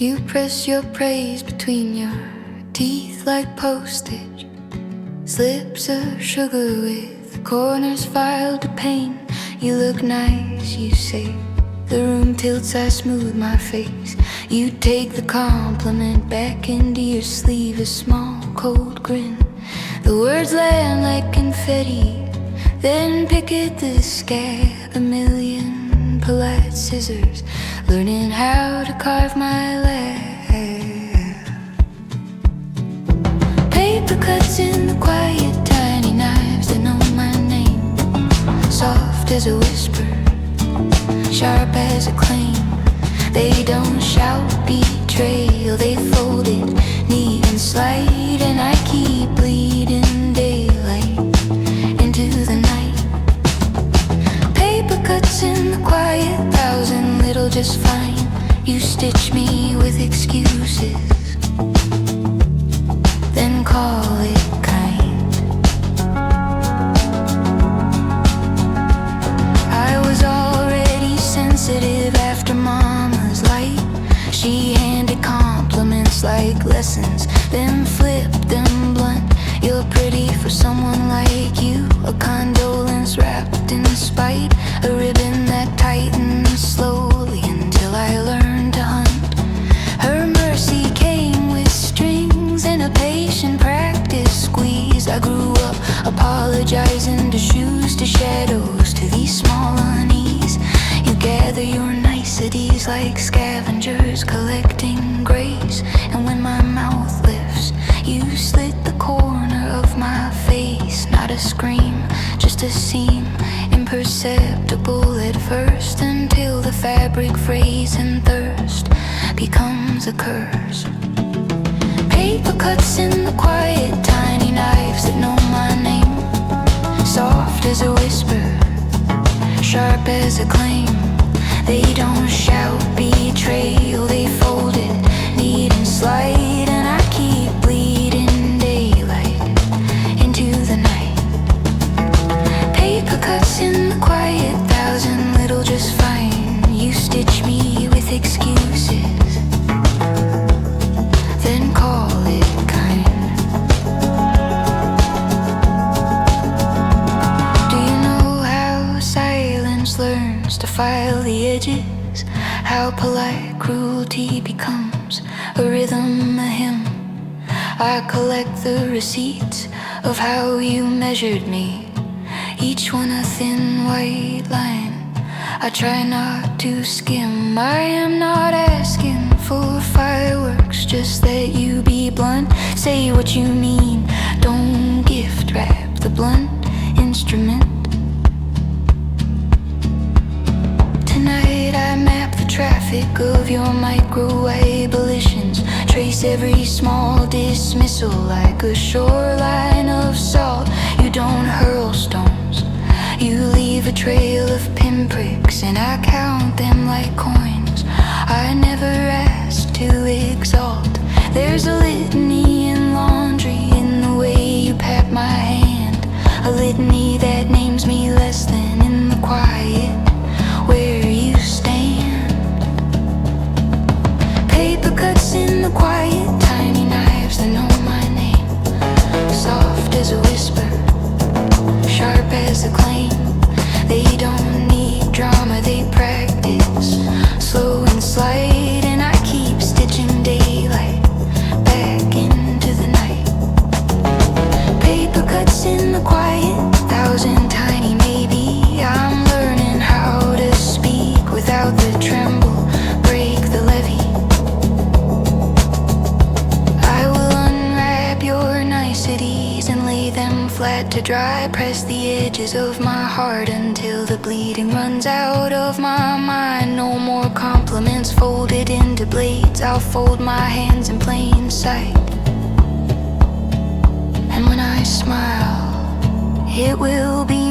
You press your praise between your teeth like postage, slips of sugar with corners filed to pain. You look nice, you say. The room tilts, I smooth my face. You take the compliment back into your sleeve, a small cold grin. The words land like confetti, then pick at the scab. A million polite scissors, learning how to carve my laugh. Papercuts in the quiet, tiny knives that know my name. Soft as a whisper, sharp as a claim. They don't shout betrayal, they fold it neat and slight. And I keep bleeding daylight into the night. Papercuts in the quiet, thousand little just fine. You stitch me with excuses, then call it kind. I was already sensitive after Mama's light. She handed compliments like lessons, then flipped them blunt. You're pretty for someone like you, a condolence wrapped in spite, a ribbon that tightens slowly until I learned to hunt. Her mercy came with strings and a patient practice squeeze. I grew up apologizing to shoes, to shadows, to these small unease. You gather your niceties like scavengers collecting grace. And when my mouth lifts, you slit the corner of my face. Not a scream, just a seam, imperceptible at first, until the fabric frays and thirst becomes a curse. Papercuts in the quiet, tiny knives that know my name. Soft as a whisper, sharp as a claim. They don't shout betrayal, they fold it neat and slight. And I keep bleeding daylight into the night. Papercuts in the quiet, thousand little just fine. You stitch me with excuses, then call it kind. Do you know how silence learns to file the edges? How polite cruelty becomes a rhythm, a hymn. I collect the receipts of how you measured me, each one a thin white line I try not to skim. I am not asking for fireworks, just that you be blunt. Say what you mean, don't gift wrap the blunt instrument. Tonight I map the traffic of your micro-abolitions, trace every small dismissal like a shoreline of salt. You don't hurl stones, you leave a trail of pinpricks, and I count them like coins I never asked to exalt. There's a litany in laundry in the way you pat my hand, a litany that names me less than in the quiet where you stand. Papercuts in the quiet, tiny knives that know my name. Soft as a whisper, sharp as a claim. They don't need drama, they practice slow and slight. And I keep stitching daylight back into the night. Papercuts in the quiet, thousand tiny maybe. I'm learning how to speak without the tremble, break the levee. I will unwrap your niceties and lay them flat to dry. Press the edges of my heart until the bleeding runs out of my mind. No more compliments folded into blades. I'll fold my hands in plain sight. And when I smile, it will be